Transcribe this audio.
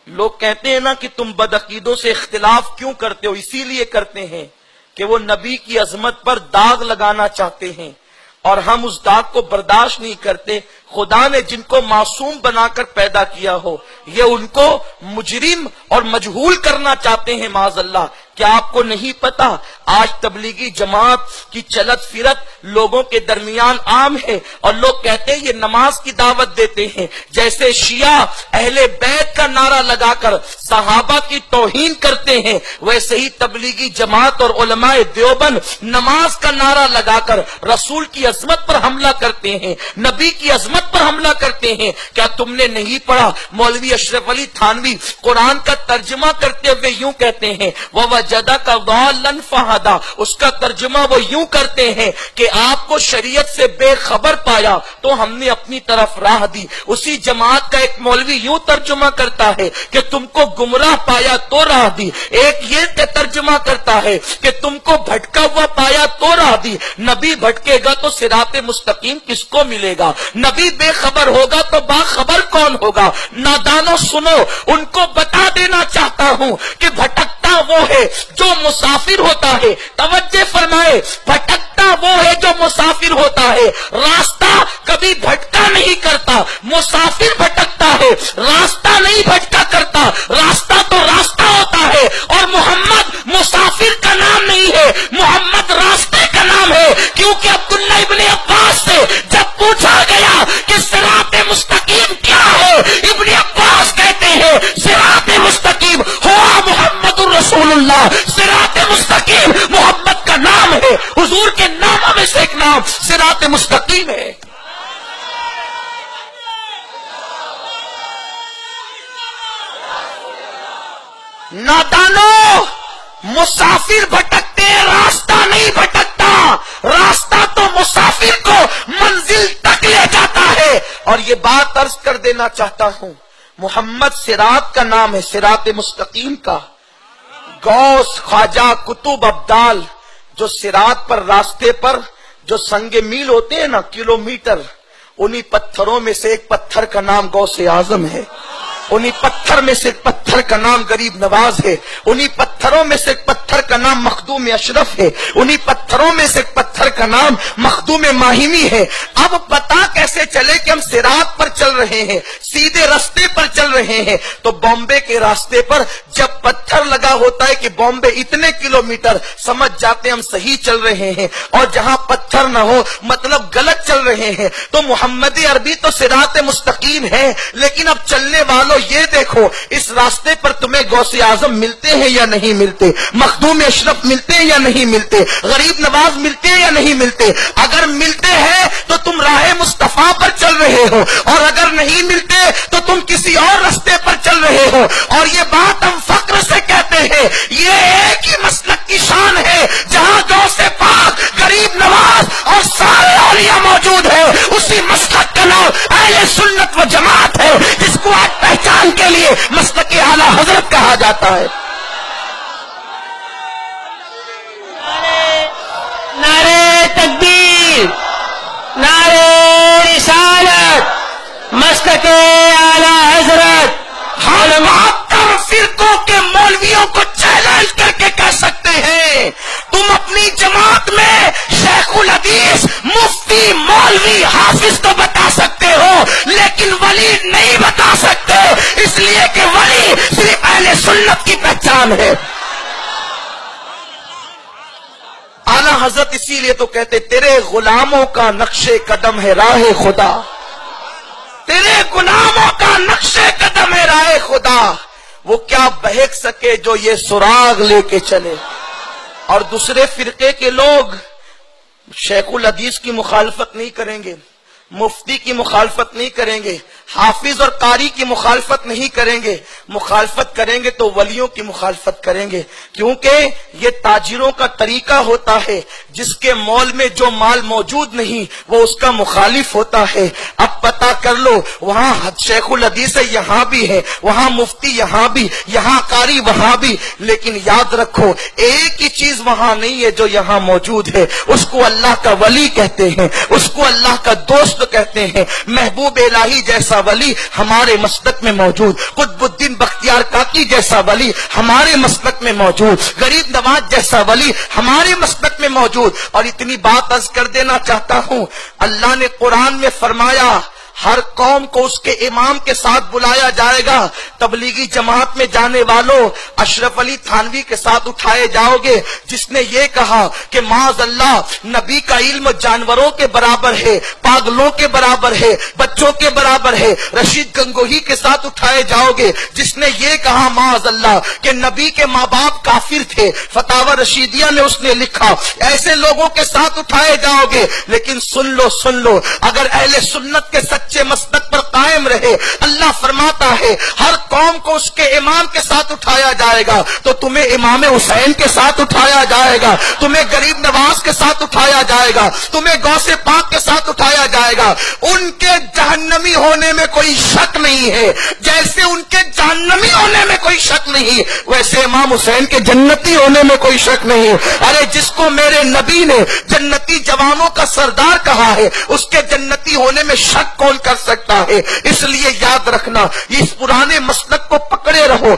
لوگ کہتے ہیں نا کہ تم بدعقیدوں سے اختلاف کیوں کرتے ہو؟ اسی لیے کرتے ہیں کہ وہ نبی کی عظمت پر داغ لگانا چاہتے ہیں، اور ہم اس داغ کو برداشت نہیں کرتے۔ خدا نے جن کو معصوم بنا کر پیدا کیا ہو، یہ ان کو مجرم اور مجہول کرنا چاہتے ہیں معاذ اللہ۔ کیا آپ کو نہیں پتا آج تبلیغی جماعت کی چلت فرت لوگوں کے درمیان عام ہے، اور لوگ کہتے ہیں یہ نماز کی دعوت دیتے ہیں، جیسے شیعہ اہل بیت کا نعرہ لگا کر صحابہ کی توہین کرتے ہیں، ویسے ہی تبلیغی جماعت اور علماء دیوبند نماز کا نعرہ لگا کر رسول کی عظمت پر حملہ کرتے ہیں، نبی کی عظمت پر حملہ کرتے ہیں۔ کیا تم نے نہیں پڑھا مولوی اشرف علی تھانوی قرآن کا ترجمہ کرتے ہوئے یوں کہتے ہیں وَوَجَدَكَ ضَالًّا فَهَدَىٰ، اس کا ترجمہ وہ یوں کرتے ہیں کہ آپ کو شریعت سے بے خبر پایا تو ہم نے اپنی طرف راہ دی۔ اسی جماعت کا ایک مولوی یوں ترجمہ کرتا ہے کہ تم کو گمراہ پایا تو راہ دی، ایک یہ ترجمہ کرتا ہے کہ تم کو بھٹکا ہوا پایا تو راہ دی۔ نبی بھٹکے گا تو صراط مستقیم کس کو ملے گا؟ نبی بے خبر ہوگا تو باخبر کون ہوگا؟ نادانوں سنو، ان کو بتا دینا چاہتا ہوں کہ بھٹکتا وہ ہے جو مسافر ہوتا ہے۔ توجہ فرمائے، بھٹکتا وہ ہے جو مسافر ہوتا ہے، راستہ کبھی بھٹکا نہیں کرتا، مسافر بھٹکتا ہے، راستہ نہیں بھٹکا کرتا۔ راستہ تو راستہ ہوتا ہے، اور محمد مسافر کا نام نہیں ہے، محمد راستے کا نام ہے، کیونکہ عبداللہ ابن عباس سے جب پوچھا گیا کہ صراط مستقیم کیا ہے، ابن عباس کہتے ہیں صراط مستقیم ہوا محمد الرسول اللہ، صراط مستقیم محمد کا نام ہے، حضور کے ناموں میں سے ایک نام صراط مستقیم ہے۔ نادانو، مسافر بھٹکتے ہیں، راستہ نہیں بھٹکتا، راستہ تو مسافر کو منزل تک لے جاتا ہے۔ اور یہ بات عرض کر دینا چاہتا ہوں، محمد صراط کا نام ہے، صراط مستقیم کا۔ غوث، خواجہ، قطب، ابدال جو صراط پر راستے پر جو سنگ میل ہوتے ہیں نا، کلومیٹر، انہی پتھروں میں سے ایک پتھر کا نام غوث اعظم ہے، انہی پتھر میں سے ایک پتھر کا نام غریب نواز ہے، انہی پتھروں میں سے ایک پتھر کا نام مخدوم اشرف ہے، انہی پتھروں میں سے ایک پتھر کا نام مخدوم ماہمی ہے۔ اب پتا کیسے چلے کہ ہم صراط پر چل رہے ہیں، سیدھے راستے پر چل رہے ہیں؟ تو بامبے کے راستے پر جب پتھر لگا ہوتا ہے کہ بامبے اتنے کلومیٹر، سمجھ جاتے ہم صحیح چل رہے ہیں، اور جہاں پتھر نہ ہو مطلب غلط چل رہے ہیں۔ تو محمد عربی تو صراط مستقیم ہے، لیکن اب چلنے والوں یہ دیکھو اس راستے پر تمہیں غوث اعظم ملتے ہیں یا نہیں ملتے، مخدوم اشرف ملتے ہیں یا نہیں ملتے، غریب نواز ملتے ہیں یا نہیں ملتے؟ اگر ملتے ہیں تو تم راہ مصطفیٰ پر چل رہے ہو، اور اگر نہیں ملتے تو تم کسی اور راستے پر چل رہے ہو۔ اور یہ بات ہم فخر سے کہتے ہیں، یہ ایک ہی مسلک کی شان ہے جہاں غوث پاک، غریب نواز اور سارے اولیاء موجود ہیں، اسی مسلک کا نام اہل سنت و جماعت ہے، جس کو آج پہچان کے لیے مسلک اعلی حضرت کہا جاتا ہے۔ نعرہ تکبیر، نعرہ رسالت، مسلک اعلی حضرت۔ علماء فرقوں کے مولویوں کو چیلنج کر کے کہہ سکتے ہیں تم اپنی جماعت میں شیخ الحدیث، مفتی، مولوی، حافظ تو بتا سکتے ہو، لیکن ولی نہیں بتا سکتے، اس لیے کہ ولی صرف اہل سنت کی پہچان ہے۔ اعلیٰ حضرت اسی لیے تو کہتے تیرے غلاموں کا نقش قدم ہے راہ خدا، تیرے غلاموں کا نقش قدم ہے راہ خدا، وہ کیا بہک سکے جو یہ سراغ لے کے چلے۔ اور دوسرے فرقے کے لوگ شیخ الحدیث کی مخالفت نہیں کریں گے، مفتی کی مخالفت نہیں کریں گے، حافظ اور قاری کی مخالفت نہیں کریں گے، مخالفت کریں گے تو ولیوں کی مخالفت کریں گے، کیونکہ یہ تاجروں کا طریقہ ہوتا ہے، جس کے مول میں جو مال موجود نہیں وہ اس کا مخالف ہوتا ہے۔ اب پتا کر لو، وہاں شیخ الحدیث ہے یہاں بھی ہے، وہاں مفتی یہاں بھی، یہاں قاری وہاں بھی، لیکن یاد رکھو ایک ہی چیز وہاں نہیں ہے جو یہاں موجود ہے، اس کو اللہ کا ولی کہتے ہیں، اس کو اللہ کا دوست کہتے ہیں، محبوب الہی جیسا ولی ہمارے مسلک میں موجود، قطب الدین بختیار کاکی جیسا ولی ہمارے مسلک میں موجود، غریب نواز جیسا ولی ہمارے مسلک میں موجود۔ اور اتنی بات عرض کر دینا چاہتا ہوں، اللہ نے قرآن میں فرمایا ہر قوم کو اس کے امام کے ساتھ بلایا جائے گا۔ تبلیغی جماعت میں جانے والوں اشرف علی تھانوی کے ساتھ اٹھائے جاؤ گے جس نے یہ کہا کہ معاذ اللہ نبی کا علم جانوروں کے برابر ہے، پاگلوں کے برابر ہے، بچوں کے برابر ہے۔ رشید گنگوہی کے ساتھ اٹھائے جاؤ گے جس نے یہ کہا معاذ اللہ کہ نبی کے ماں باپ کافر تھے، فتاوی رشیدیہ میں اس نے لکھا۔ ایسے لوگوں کے ساتھ اٹھائے جاؤ گے، لیکن سن لو اگر اہل سنت کے سچے مسلک پر قائم رہے، اللہ فرماتا ہے ہر قوم کو اس کے امام کے ساتھ اٹھایا جائے گا، تو تمہیں امام حسین کے ساتھ اٹھایا جائے گا، تمہیں غریب نواز کے ساتھ اٹھایا جائے گا، تمہیں غوث پاک کے ساتھ اٹھایا جائے گا۔ ان کے جہنمی ہونے میں کوئی شک نہیں ہے، جیسے ان کے جہنمی ہونے میں کوئی شک نہیں ویسے امام حسین کے جنتی ہونے میں کوئی شک نہیں۔ ارے جس کو میرے نبی نے جنتی جوانوں کا سردار کہا ہے، اس کے جنتی ہونے میں شک کون کر سکتا ہے؟ اس لیے یاد رکھنا، اس پرانے مسلک کو پکڑے رہو۔